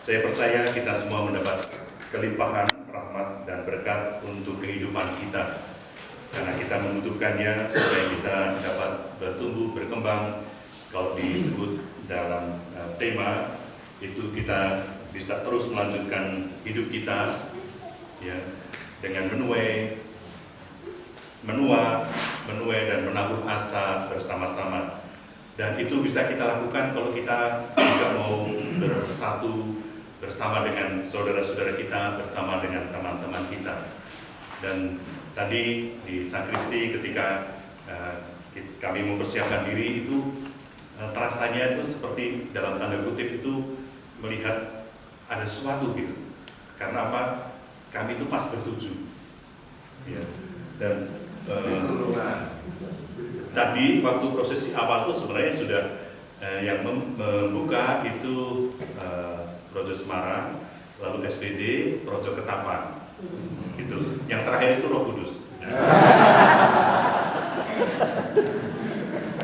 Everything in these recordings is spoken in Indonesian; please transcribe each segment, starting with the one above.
Saya percaya kita semua mendapat kelimpahan rahmat dan berkat untuk kehidupan kita, karena kita membutuhkannya supaya kita dapat bertumbuh, berkembang. Kalau disebut dalam tema itu, kita bisa terus melanjutkan hidup kita ya, dengan menuai dan menabur asa bersama-sama. Dan itu bisa kita lakukan kalau kita juga mau bersatu bersama dengan saudara-saudara kita, bersama dengan teman-teman kita. Dan tadi di sakristi ketika kami mempersiapkan diri itu, terasanya itu seperti dalam tanda kutip itu melihat ada sesuatu gitu. Karena apa? Kami itu pas bertuju. Ya. Dan tadi waktu prosesi awal itu sebenarnya sudah yang membuka itu Projo Semarang, lalu SPD, Projo Ketapang, gitu. Yang terakhir itu Roh Kudus.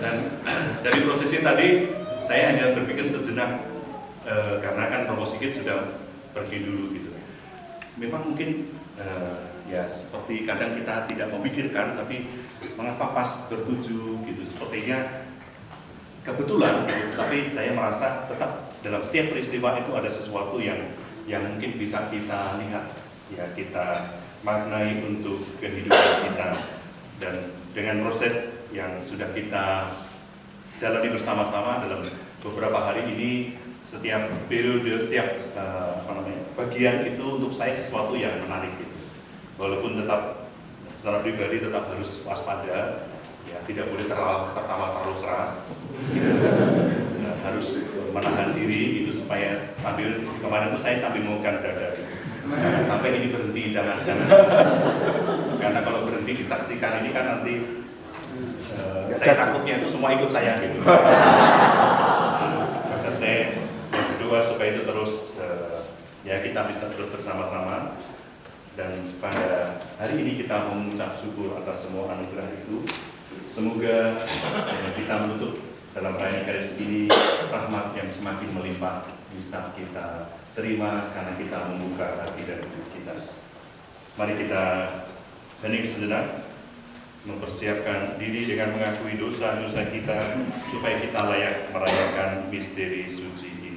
Dan dari prosesi tadi saya hanya berpikir sejenak, karena kan Romo Sigit sudah pergi dulu gitu. Memang mungkin ya seperti kadang kita tidak memikirkan, tapi mengapa pas bertuju gitu, sepertinya kebetulan gitu. Tapi saya merasa tetap dalam setiap peristiwa itu ada sesuatu yang mungkin bisa kita lihat, ya kita maknai untuk kehidupan kita. Dan dengan proses yang sudah kita jalani bersama-sama dalam beberapa hari ini, setiap periode, setiap bagian itu untuk saya sesuatu yang menarik gitu. Walaupun tetap secara pribadi tetap harus waspada, ya tidak boleh tertawa terlalu keras, ya, harus menahan diri itu supaya sambil kemarin itu saya sambil mengangkat dada, jangan sampai ini berhenti, jangan karena kalau berhenti disaksikan ini kan nanti saya takutnya itu semua ikut saya gitu. Maka saya berdoa supaya itu terus ya kita bisa terus bersama-sama. Dan pada hari ini kita mengucap syukur atas semua anugerah itu. Semoga kita menutup dalam perayaan Eucharistia ini rahmat yang semakin melimpah bisa kita terima karena kita membuka hati dan hidup kita. Mari kita Hening sejenak, mempersiapkan diri dengan mengakui dosa-dosa kita supaya kita layak merayakan misteri suci ini.